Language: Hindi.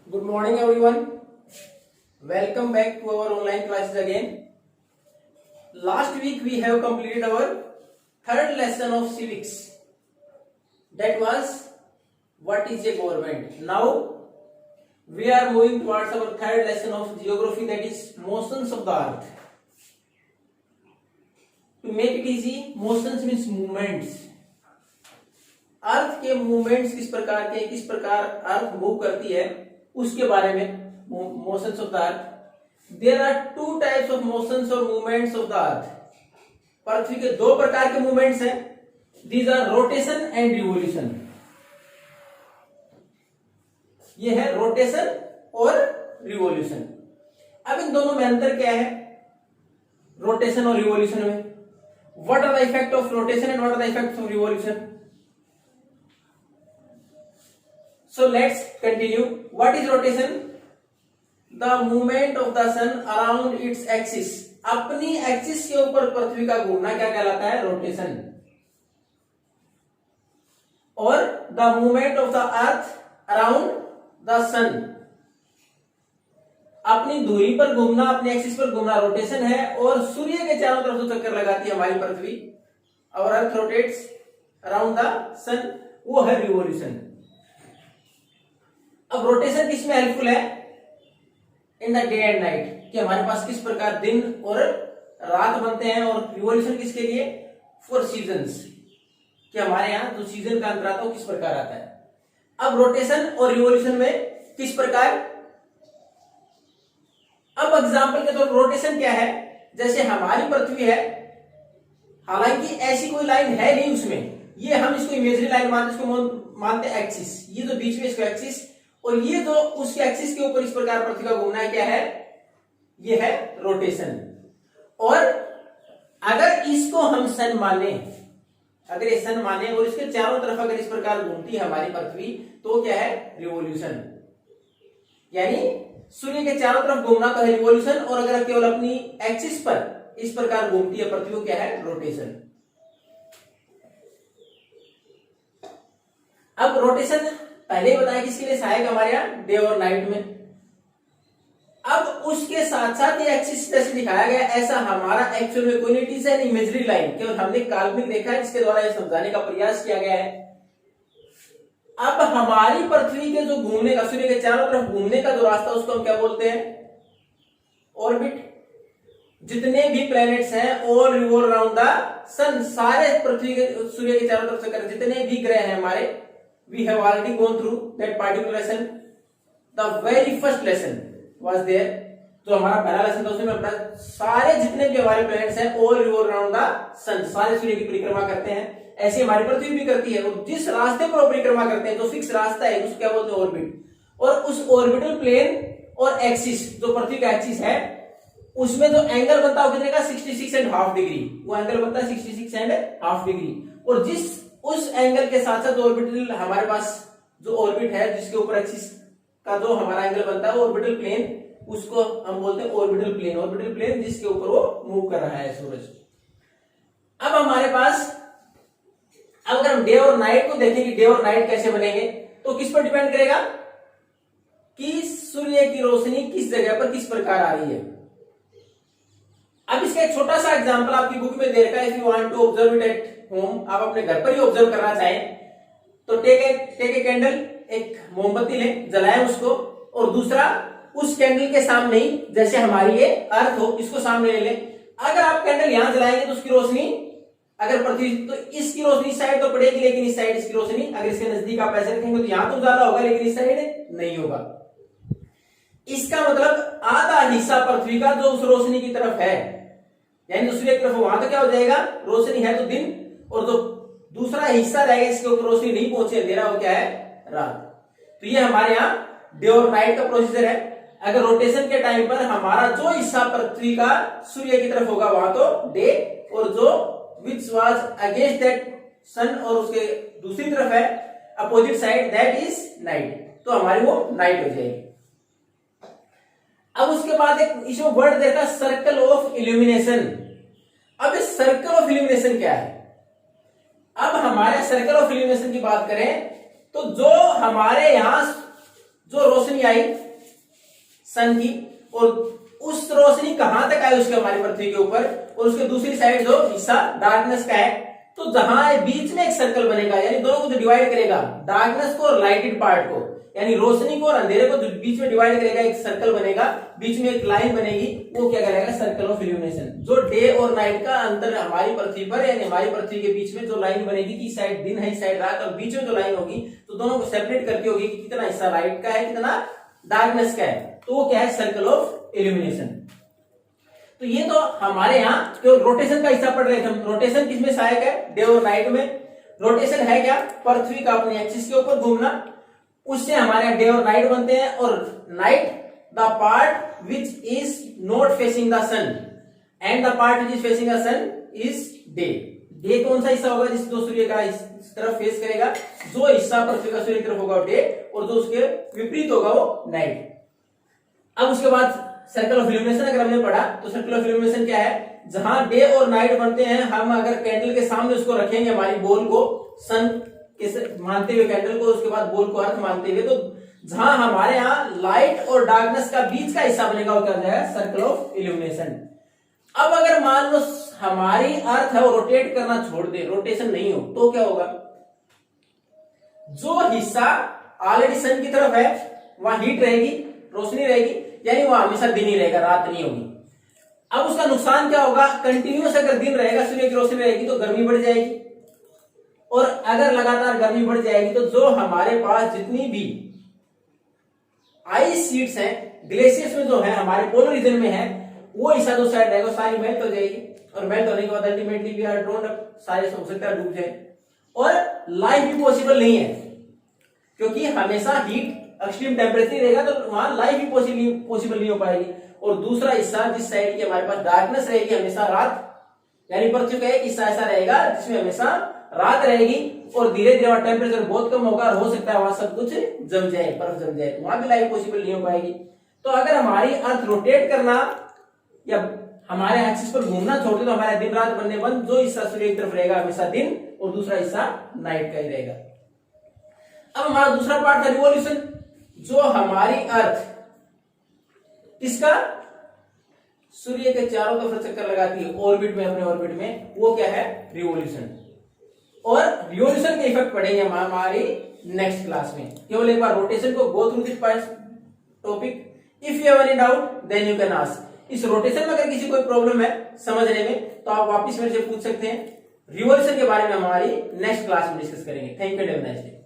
Good morning everyone. Welcome back to our online classes again. Last week we have completed our third lesson of civics. That was what is a government. Now we are moving towards our third lesson of geography, that is motions of the earth. To make it easy, motions means movements. अर्थ के मूवमेंट्स किस प्रकार के, किस प्रकार अर्थ मूव करती है उसके बारे में motions of the earth. There are two types of motions और मूवमेंट्स ऑफ द अर्थ. पृथ्वी के दो प्रकार के मूवमेंट्स हैं. These are rotation and revolution. ये है रोटेशन और रिवोल्यूशन. अब इन दोनों में अंतर क्या है रोटेशन और रिवोल्यूशन में? What are the effect of rotation and what are the effects of revolution? So let's continue. What is rotation? The movement of the sun around its axis. अपनी एक्सिस के ऊपर पृथ्वी का घूमना क्या कहलाता है? रोटेशन. और the movement of the earth around the sun. अपनी धुरी पर घूमना, अपनी एक्सिस पर घूमना रोटेशन है. और सूर्य के चारों तरफ जो चक्कर लगाती है हमारी पृथ्वी, और अर्थ रोटेट्स अराउंड द सन, वो है रिवोल्यूशन. अब रोटेशन किस में हेल्पफुल है? In the day and night, कि हमारे पास किस प्रकार दिन और रात बनते हैं. और रिवोल्यूशन किसके लिए? फॉर सीजन्स, कि हमारे यहाँ जो सीजन का अंतर आता है वो किस प्रकार आता है. अब रोटेशन और रिवोल्यूशन में किस प्रकार? अब एग्जांपल के तौर पर रोटेशन क्या है? जैसे हमारी पृथ्वी है, हालांकि ऐसी कोई लाइन है नहीं उसमें, ये हम इसको इमेजरी लाइन मानते, इसको मानते हैं एक्सिस. ये जो बीच में इसको एक्सिस, और ये जो उसके एक्सिस के ऊपर इस प्रकार पृथ्वी का घूमना है, क्या है? ये है रोटेशन. और अगर इसको हम सन माने, अगर ये सन माने और इसके चारों तरफ अगर इस प्रकार घूमती है हमारी पृथ्वी, तो क्या है? रिवोल्यूशन. यानी सूर्य के चारों तरफ घूमना तो है रिवोल्यूशन, और अगर केवल अपनी एक्सिस पर इस प्रकार घूमती है पृथ्वी, को क्या है? रोटेशन. अब रोटेशन पहले ही बताया किसके लिए सहायक हमारे यहाँ? डे और नाइट में. अब उसके साथ साथ ये एक्सिस जैसे दिखाया गया, ऐसा हमारा एक्चुअल में कोई नहीं, it is an imagery line, केवल हमने काल्पनिक देखा है, जिसके द्वारा यह समझाने का प्रयास किया गया है. अब हमारी पृथ्वी के जो घूमने का, सूर्य के चारों तरफ घूमने का जो रास्ता, उसको हम क्या बोलते हैं? ऑर्बिट. जितने भी प्लैनेट्स हैं ऑल रिवॉल्व अराउंड द सन, सारे पृथ्वी के, सूर्य के चारों तरफ से जितने भी ग्रह हैं हमारे, we have already gone through that particular lesson. The very first lesson was there, जो हमारा पहला लेसन था उसमें अपना सारे जितने भी हमारे प्लैनेट्स हैं ऑल रिवॉल्व अराउंड द सन, सारे सूर्य की परिक्रमा करते हैं. ऐसे हमारी पृथ्वी भी करती है. और जिस रास्ते पर परिक्रमा करते हैं, जो फिक्स रास्ता है, उसको क्या बोलते हैं? ऑर्बिट. और उस ऑर्बिटल प्लेन और एक्सिस, जो पृथ्वी का एक्सिस है, उसमें जो एंगल बनता है वो कितने का? 66.5 डिग्री. वो एंगल बनता है 66.5 डिग्री. और जिस उस एंगल के साथ साथ ऑर्बिटल, हमारे पास जो ऑर्बिट है जिसके ऊपर एक्सिस का जो हमारा एंगल बनता है ऑर्बिटल प्लेन, उसको हम बोलते हैं ऑर्बिटल प्लेन. ऑर्बिटल प्लेन जिसके ऊपर वो मूव कर रहा है सूरज. अब हमारे पास, अब अगर हम डे और नाइट को देखेंगे, डे और नाइट कैसे बनेंगे, तो किस पर डिपेंड करेगा कि सूर्य की रोशनी किस जगह पर किस प्रकार आ रही है. अब इसका एक छोटा सा एग्जांपल आपकी बुक में दे रखा है. If you want to observe it at home, आप अपने घर पर ही ऑब्जर्व करना चाहें, तो टेक ए कैंडल, एक मोमबत्ती लें, जलाएं उसको, और दूसरा उस कैंडल के सामने ही, जैसे हमारी ये अर्थ हो, इसको सामने ले लें. अगर आप कैंडल यहां जलाएंगे तो उसकी रोशनी, अगर पृथ्वी, तो इसकी रोशनी इस साइड तो पड़ेगी, लेकिन इस साइड इसकी रोशनी, अगर इसके नजदीक आप ऐसे रखेंगे तो यहां तो उजाला होगा, लेकिन इस साइड नहीं होगा. इसका मतलब आधा हिस्सा पृथ्वी का जो उस रोशनी की तरफ है, यानी दूसरी तरफ, वहां तो क्या हो जाएगा? रोशनी है तो दिन, और जो दूसरा हिस्सा रहेगा इसके ऊपर रोशनी नहीं पहुंचे, अंधेरा, वो क्या है? रात. तो ये हमारे यहाँ डे और नाइट का प्रोसीजर है. अगर रोटेशन के टाइम पर हमारा जो हिस्सा पृथ्वी का सूर्य की तरफ होगा वहां तो डे, और जो विच वाज अगेंस्ट दैट सन, और उसके दूसरी तरफ है opposite side, that is night, तो हमारी वो नाइट हो जाएगी. अब उसके बाद एक इसमें वर्ड देखा, सर्कल ऑफ इल्यूमिनेशन. अब इस सर्कल ऑफ इल्यूमिनेशन क्या है? अब हमारे सर्कल ऑफ इल्यूमिनेशन की बात करें तो जो हमारे यहां जो रोशनी रोशनी आई सन की, और उस रोशनी कहां तक आई उसके हमारी पृथ्वी के ऊपर, और उसके दूसरी साइड जो हिस्सा डार्कनेस का है, तो जहां बीच में एक सर्कल बनेगा, यानी दोनों को जो डिवाइड करेगा, डार्कनेस को और लाइटेड पार्ट को, यानी रोशनी को और अंधेरे को जो बीच में डिवाइड करेगा, एक सर्कल बनेगा, बीच में एक लाइन बनेगी, वो क्या कहलाएगा, सर्कल ऑफ इल्यूमिनेशन। जो डे और नाइट का अंतर हमारी पृथ्वी पर, यानी हमारी पृथ्वी के बीच में जो लाइन बनेगी कि साइड दिन है इस साइड रात, और बीच में जो लाइन होगी तो दोनों को सेपरेट करके होगी कि कितना हिस्सा लाइट का है, कितना डार्कनेस का है, तो वो क्या है, सर्कल ऑफ इल्यूमिनेशन। तो ये तो हमारे यहाँ केवल रोटेशन का हिस्सा पढ़ रहे थे हम। रोटेशन किसमें सहायक है, डे और नाइट में। रोटेशन है क्या, पृथ्वी का अपने एक्सिस के ऊपर घूमना, उससे हमारे यहाँ डे और नाइट बनते हैं। और night the part which is not facing the sun and the part which is facing the sun is day. Day कौन सा हिस्सा होगा, जिस जो सूर्य का इस तरफ फेस करेगा, जो हिस्सा पृथ्वी का सूर्य की तरफ होगा वो डे, और जो उसके विपरीत होगा वो नाइट। अब उसके बाद सर्कल ऑफ इल्यूमिनेशन अगर हमने पढ़ा, तो सर्कल ऑफ इल्यूमिनेशन क्या है, जहां डे और नाइट बनते हैं, हम अगर कैंडल के सामने उसको रखेंगे, हमारी बॉल को सन के मानते हुए कैंडल को, उसके बाद बॉल को अर्थ मानते हुए, तो जहां हमारे यहाँ लाइट और डार्कनेस का बीच का हिस्सा बनेगा, वो क्या जाएगा, सर्कल ऑफ इल्यूमिनेशन। अब अगर मान लो हमारी अर्थ है वो रोटेट करना छोड़ दे, रोटेशन नहीं हो, तो क्या होगा, जो हिस्सा ऑलरेडी सन की तरफ है वहां हीट रहेगी, रोशनी रहेगी, यानी वह हमेशा दिन ही रहेगा, रात नहीं होगी। अब उसका नुकसान क्या होगा, कंटिन्यूअस अगर दिन रहेगा, सूर्य की रोशनी रहेगी तो गर्मी बढ़ जाएगी, और अगर लगातार गर्मी बढ़ जाएगी तो जो हमारे पास जितनी भी आइस शीट्स हैं, ग्लेशियर्स में जो है हमारे पोलर रीजन में है, वो हिस्सा जो साइड रहेगा सारी मेल्ट हो जाएगी, और मेल्ट होने के बाद ultimately we are drawn up, सारे हो सकता है डूब जाए, और लाइफ भी पॉसिबल नहीं है, क्योंकि हमेशा हीट एक्सट्रीम टेम्परेचर रहेगा, तो वहां लाइफ भी पॉसिबल नहीं हो पाएगी। और दूसरा हिस्सा जिस साइड की हमारे पास डार्कनेस रहेगी, हमेशा रात, यानी पृथ्वी का एक हिस्सा ऐसा रहेगा जिसमें हमेशा रात रहेगी, और धीरे धीरे वहां टेम्परेचर बहुत कम होगा, और हो सकता है वहां सब कुछ जम जाए, बर्फ जम जाए, तो वहां भी लाइफ पॉसिबल नहीं हो पाएगी। तो अगर हमारी अर्थ रोटेट करना या हमारे एक्सिस पर घूमना छोड़ दे, तो हमारा दिन रात बनने बंद, जो हिस्सा सूर्य की तरफ रहेगा हमेशा दिन, और दूसरा हिस्सा नाइट का ही रहेगा। अब हमारा दूसरा पार्ट था रिवॉल्यूशन, जो हमारी अर्थ किसका, सूर्य के चारों तरफ चक्कर लगाती है ऑर्बिट में, अपने ऑर्बिट में, वो क्या है, रिवॉल्यूशन। और रिवॉल्यूशन के इफेक्ट पढ़ेंगे हम हमारी नेक्स्ट क्लास में। केवल एक बार रोटेशन को go through this topic, if you have any doubt then you can ask. इस रोटेशन में अगर किसी कोई प्रॉब्लम है समझने में, तो आप वापस मेरे से पूछ सकते हैं। रिवॉल्यूशन के बारे में हमारी नेक्स्ट क्लास में डिस्कस करेंगे। Thank you, have a nice day.